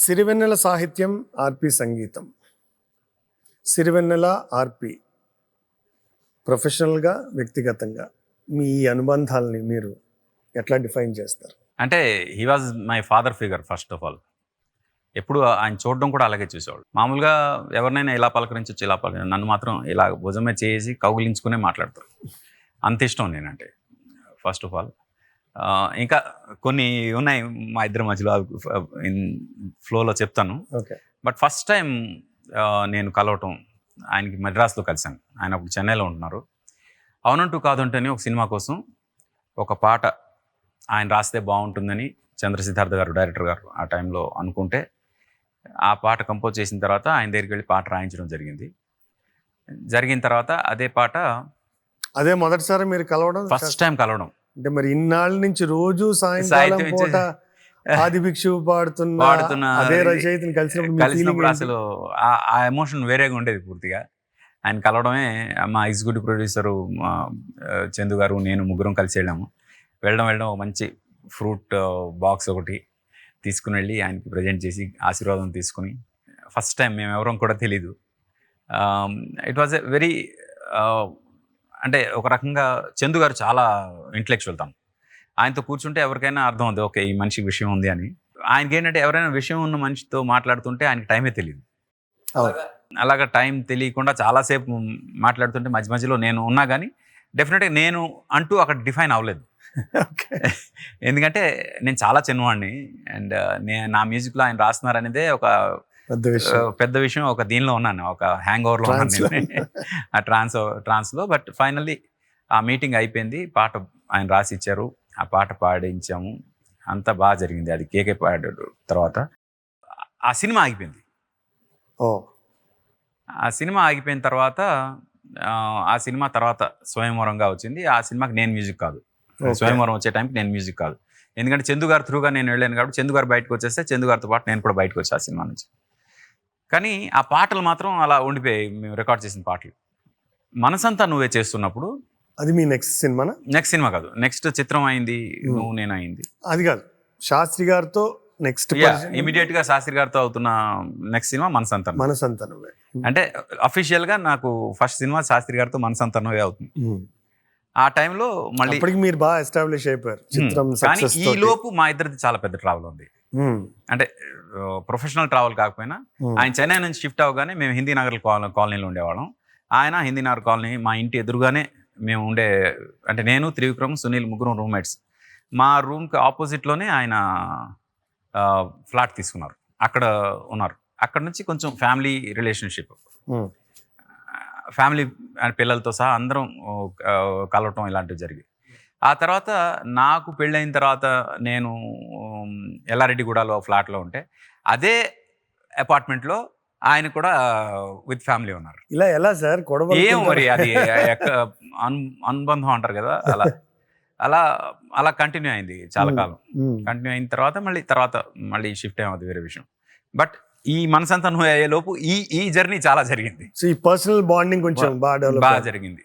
సిరివెన్నెల సాహిత్యం, ఆర్పి సంగీతం. సిరివెన్నెల, ఆర్పి ప్రొఫెషనల్గా, వ్యక్తిగతంగా మీ ఈ అనుబంధాలని మీరు ఎట్లా డిఫైన్ చేస్తారు? అంటే he was my father figure first of all. ఎప్పుడు ఆయన చూడడం కూడా అలాగే చూసేవాడు. మామూలుగా ఎవరినైనా ఇలా పలకరించవచ్చు, ఇలా నన్ను మాత్రం ఇలా భుజమే చేసి కౌగిలించుకునే మాట్లాడతారు. అంత ఇష్టం నేనంటే ఫస్ట్ ఆఫ్ ఆల్. ఇంకా కొన్ని ఉన్నాయి మా ఇద్దరి మధ్యలో, ఫ్లోలో చెప్తాను. ఓకే. బట్ ఫస్ట్ టైం నేను కలవటం ఆయనకి మద్రాసులో కలిశాను. ఆయన అప్పుడు చెన్నైలో ఉంటున్నారు. అవునంటూ కాదంటేనే ఒక సినిమా కోసం ఒక పాట ఆయన రాస్తే బాగుంటుందని చంద్రసిద్ధార్థ గారు, డైరెక్టర్ గారు ఆ టైంలో అనుకుంటే, ఆ పాట కంపోజ్ చేసిన తర్వాత ఆయన దగ్గరికి వెళ్ళి పాట రాయించడం జరిగింది. జరిగిన తర్వాత అదే మొదటిసారి మీరు కలవడం, ఫస్ట్ టైం కలవడం. అంటే మరి ఇన్నాళ్ళ నుంచి రోజు సాయంకాలం పూట ఆది భిక్షువు పాడుతున్న అదే రచయితని కలిసినప్పుడు అసలు ఆ ఎమోషన్ వేరేగా ఉండేది పూర్తిగా. ఆయన కలవడమే, మా ఎగ్జిక్యూటివ్ ప్రొడ్యూసరు చందు గారు, నేను ముగ్గురం కలిసి వెళ్ళడం ఒక మంచి ఫ్రూట్ బాక్స్ ఒకటి తీసుకుని వెళ్ళి ఆయనకి ప్రజెంట్ చేసి ఆశీర్వాదం తీసుకుని, ఫస్ట్ టైం మేము ఎవరం కూడా తెలీదు. ఇట్ వాజ్ ఎ వెరీ, అంటే ఒక రకంగా చందు గారు చాలా ఇంటలెక్చువల్. తను ఆయనతో కూర్చుంటే ఎవరికైనా అర్థం అవుతుంది, ఓకే ఈ మనిషికి విషయం ఉంది అని. ఆయనకి ఏంటంటే ఎవరైనా విషయం ఉన్న మనిషితో మాట్లాడుతుంటే ఆయనకి టైమే తెలియదు. అలాగా టైం తెలియకుండా చాలాసేపు మాట్లాడుతుంటే మధ్య మధ్యలో నేను ఉన్నా కానీ డెఫినెట్గా నేను అంటూ అక్కడ డిఫైన్ అవ్వలేదు. ఎందుకంటే నేను చాలా చిన్నవాడిని, అండ్ నా మ్యూజిక్లో ఆయన రాస్తున్నారు అనేదే ఒక పెద్ద విషయం. ఒక దీనిలో ఉన్నాను, ఒక హ్యాంగ్ ఓవర్లో ఉన్నాను ఆ ట్రాన్స్లో. బట్ ఫైనల్లీ ఆ మీటింగ్ అయిపోయింది, పాట ఆయన రాసి ఇచ్చారు, ఆ పాట పాడించాము, అంతా బాగా జరిగింది. అది కేకే పాడాడు. తర్వాత ఆ సినిమా ఆగిపోయింది. ఆ సినిమా ఆగిపోయిన తర్వాత ఆ సినిమా తర్వాత స్వయంవరంగా వచ్చింది. ఆ సినిమాకి నేను మ్యూజిక్ కాదు, స్వయంవరం వచ్చే టైంకి నేను మ్యూజిక్ కాదు. ఎందుకంటే చందు గారు త్రూగా నేను వెళ్ళాను కాబట్టి చందు గారు బయటకు వచ్చేస్తే చందు గారితో పాటు నేను కూడా బయటకు వచ్చా ఆ సినిమా నుంచి. కానీ ఆ పాటలు మాత్రం అలా ఉండిపోయాయి, మేము రికార్డ్ చేసిన పాటలు. మనసంతా నువ్వే చేస్తున్నప్పుడు, అది మీ నెక్స్ట్ సినిమానా? నెక్స్ట్ సినిమా కాదు, నెక్స్ట్ చిత్రం అయింది, నువ్వు నేను అయింది. అది కాదు, శాస్త్రి గారితో నెక్స్ట్ ఇమీడియట్ గా శాస్త్రి గారితో అవుతున్న నెక్స్ట్ సినిమా మనసంతా నువ్వే. అంటే అఫీషియల్ గా నాకు ఫస్ట్ సినిమా శాస్త్రి గారితో మనసంతా నువ్వే అవుతుంది. ఆ టైంలో మళ్ళీ మీరు బాగా ఎస్టాబ్లిష్ అయిపోయారు చిత్రం. కానీ ఈ లోపు మా ఇద్దరిది చాలా పెద్ద ట్రావెల్ ఉంది. అంటే ప్రొఫెషనల్ ట్రావెల్ కాకపోయినా, ఆయన చెన్నై నుంచి షిఫ్ట్ అవ్వగానే మేము హిందీ నగర్ కాలనీలో ఉండేవాళ్ళం. ఆయన హిందీ నగర్ కాలనీ, మా ఇంటి ఎదురుగానే మేము ఉండే, అంటే నేను, త్రివిక్రమ్, సునీల్ ముగ్గురం రూమ్మేట్స్. మా రూమ్కి ఆపోజిట్లోనే ఆయన ఫ్లాట్ తీసుకున్నారు, అక్కడ ఉన్నారు. అక్కడ నుంచి కొంచెం ఫ్యామిలీ రిలేషన్షిప్, ఫ్యామిలీ పిల్లలతో సహా అందరం కలవటం ఇలాంటివి జరిగాయి. ఆ తర్వాత నాకు పెళ్ళైన తర్వాత నేను ఎల్లారెడ్డిగూడలో ఫ్లాట్లో ఉంటే, అదే అపార్ట్మెంట్లో ఆయన కూడా విత్ ఫ్యామిలీ ఉన్నారు. ఇలా ఎలా సార్ ఏం మరి అది అనుబంధం అంటారు కదా, అలా కంటిన్యూ అయింది చాలా కాలం. కంటిన్యూ అయిన తర్వాత మళ్ళీ షిఫ్ట్ అయ్యేది వేరే విషయం. బట్ ఈ మనసంతా నువ్వు అయ్యే లోపు ఈ జర్నీ చాలా జరిగింది. ఈ పర్సనల్ బాండింగ్ కొంచెం బాగా జరిగింది.